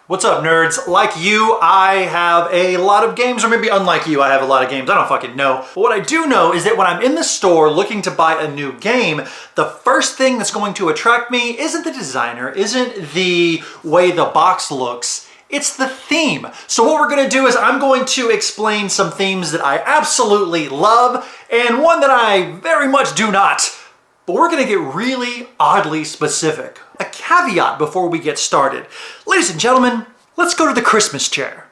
What's up, nerds? Like you, I have a lot of games, or maybe unlike you, I have a lot of games. I don't fucking know. But what I do know is that when I'm in the store looking to buy a new game, the first thing that's going to attract me isn't the designer, isn't the way the box looks, it's the theme. So what we're gonna do is I'm going to explain some themes that I absolutely love and one that I very much do not. But we're gonna get really oddly specific. A caveat before we get started. Ladies and gentlemen, let's go to the Christmas chair.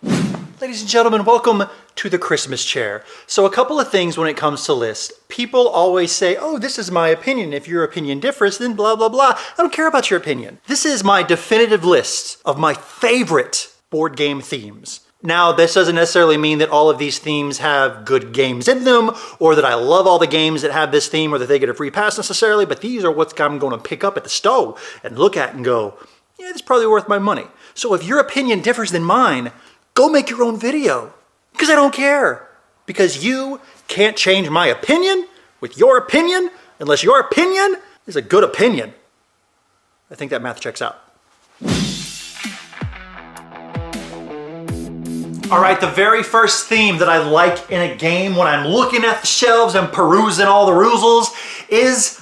Ladies and gentlemen, welcome to the Christmas chair. So a couple of things when it comes to lists. People always say, oh, this is my opinion. If your opinion differs, then blah, blah, blah. I don't care about your opinion. This is my definitive list of my favorite board game themes. Now, this doesn't necessarily mean that all of these themes have good games in them, or that I love all the games that have this theme, or that they get a free pass necessarily, but these are what I'm going to pick up at the store and look at and go, yeah, it's probably worth my money. So if your opinion differs than mine, go make your own video, because I don't care. Because you can't change my opinion with your opinion unless your opinion is a good opinion. I think that math checks out. All right, the very first theme that I like in a game when I'm looking at the shelves and perusing all the rules is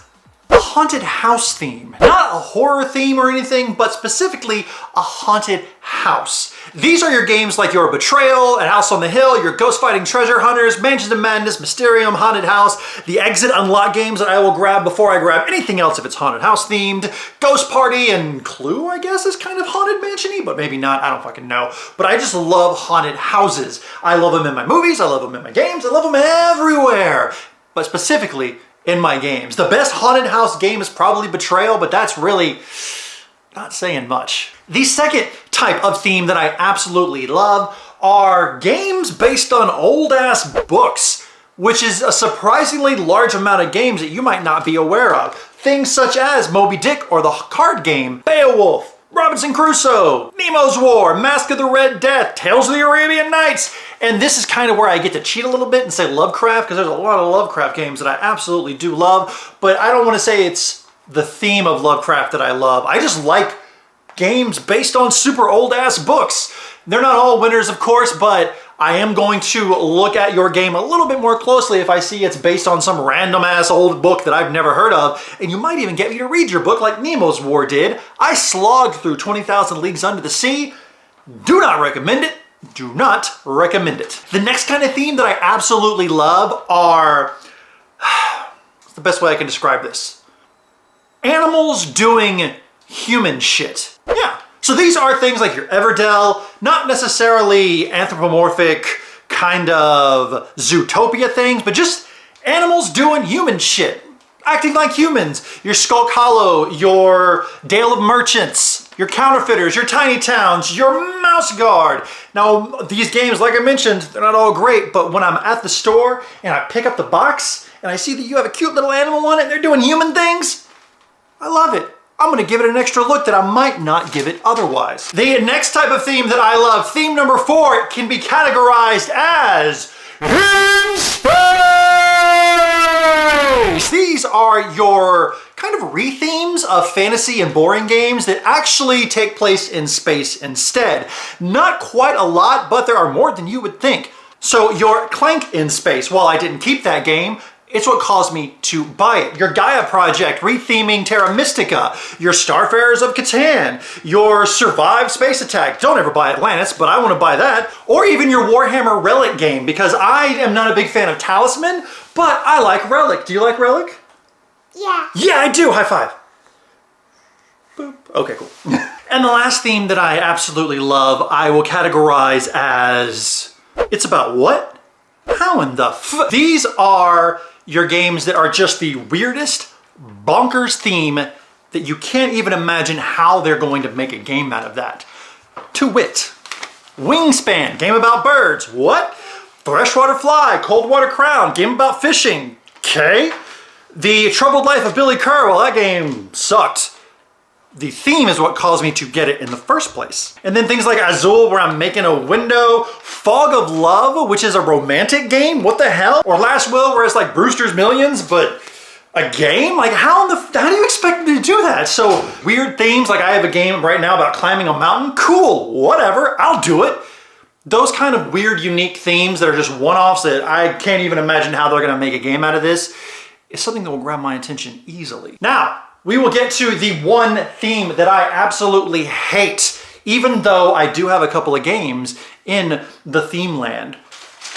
a haunted house theme. Not a horror theme or anything, but specifically a haunted house. These are your games like your Betrayal, and House on the Hill, your Ghost Fighting Treasure Hunters, Mansions of Madness, Mysterium, Haunted House, the Exit Unlock games that I will grab before I grab anything else if it's haunted house themed. Ghost Party and Clue, I guess, is kind of haunted mansion-y, but maybe not, I don't fucking know. But I just love haunted houses. I love them in my movies, I love them in my games, I love them everywhere. But specifically, in my games. The best haunted house game is probably Betrayal, but that's really not saying much. The second type of theme that I absolutely love are games based on old-ass books, which is a surprisingly large amount of games that you might not be aware of. Things such as Moby Dick or the card game, Beowulf, Robinson Crusoe, Nemo's War, Mask of the Red Death, Tales of the Arabian Nights. And this is kind of where I get to cheat a little bit and say Lovecraft, because there's a lot of Lovecraft games that I absolutely do love, but I don't want to say it's the theme of Lovecraft that I love. I just like games based on super old ass books. They're not all winners, of course, but I am going to look at your game a little bit more closely if I see it's based on some random ass old book that I've never heard of, and you might even get me to read your book like Nemo's War did. I slogged through 20,000 Leagues Under the Sea. Do not recommend it. Do not recommend it. The next kind of theme that I absolutely love are, what's the best way I can describe this? Animals doing human shit. Yeah. So these are things like your Everdell, not necessarily anthropomorphic kind of Zootopia things, but just animals doing human shit, acting like humans. Your Skulk Hollow, your Dale of Merchants, your Counterfeiters, your Tiny Towns, your Mouse Guard. Now, these games, like I mentioned, they're not all great, but when I'm at the store and I pick up the box and I see that you have a cute little animal on it and they're doing human things, I love it. I'm gonna give it an extra look that I might not give it otherwise. The next type of theme that I love, theme number 4, can be categorized as in space. These are your kind of re-themes of fantasy and boring games that actually take place in space instead. Not quite a lot, but there are more than you would think. So your Clank in Space, while I didn't keep that game, it's what caused me to buy it. Your Gaia Project, retheming Terra Mystica, your Starfarers of Catan, your Survive Space Attack. Don't ever buy Atlantis, but I want to buy that. Or even your Warhammer Relic game, because I am not a big fan of Talisman, but I like Relic. Do you like Relic? Yeah. Yeah, I do. High five. Boop. Okay, cool. And the last theme that I absolutely love, I will categorize as, it's about what? How in the These are your games that are just the weirdest, bonkers theme that you can't even imagine how they're going to make a game out of that. To wit, Wingspan, game about birds. What? Freshwater Fly, Cold Water Crown, game about fishing. Okay. The Troubled Life of Billy Kerr, well, that game sucked. The theme is what caused me to get it in the first place. And then things like Azul, where I'm making a window, Fog of Love, which is a romantic game, what the hell? Or Last Will, where it's like Brewster's Millions, but A game? Like how do you expect me to do that? So weird themes, like I have a game right now about climbing a mountain. Cool, whatever, I'll do it. Those kind of weird, unique themes that are just one-offs that I can't even imagine how they're gonna make a game out of this is something that will grab my attention easily. Now, we will get to the one theme that I absolutely hate, even though I do have a couple of games in the theme land,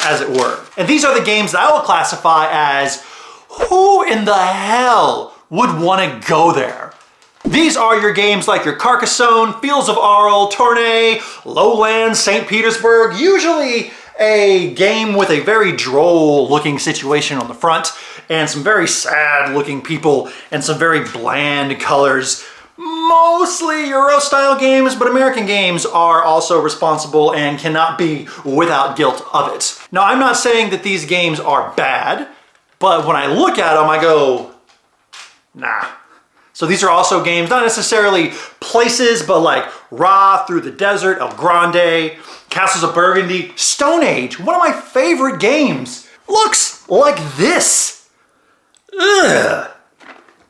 as it were. And these are the games that I will classify as who in the hell would want to go there? These are your games like your Carcassonne, Fields of Arles, Tournai, Lowlands, St. Petersburg, usually a game with a very droll looking situation on the front and some very sad looking people and some very bland colors. Mostly Euro style games, but American games are also responsible and cannot be without guilt of it. Now, I'm not saying that these games are bad, but when I look at them, I go, nah. So these are also games, not necessarily places, but like Ra, Through the Desert, El Grande, Castles of Burgundy, Stone Age, one of my favorite games, looks like this. Ugh.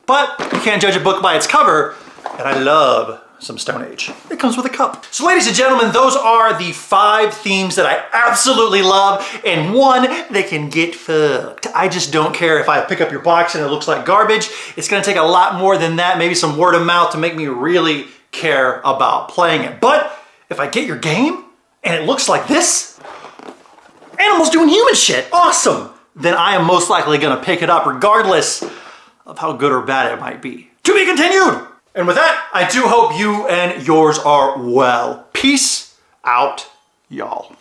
But you can't judge a book by its cover, and I love some Stone Age. It comes with a cup. So ladies and gentlemen, those are the 5 themes that I absolutely love, and one that can get fucked. I just don't care if I pick up your box and it looks like garbage. It's gonna take a lot more than that, maybe some word of mouth to make me really care about playing it. But if I get your game and it looks like this, animals doing human shit, awesome, then I am most likely gonna pick it up regardless of how good or bad it might be. To be continued! And with that, I do hope you and yours are well. Peace out, y'all.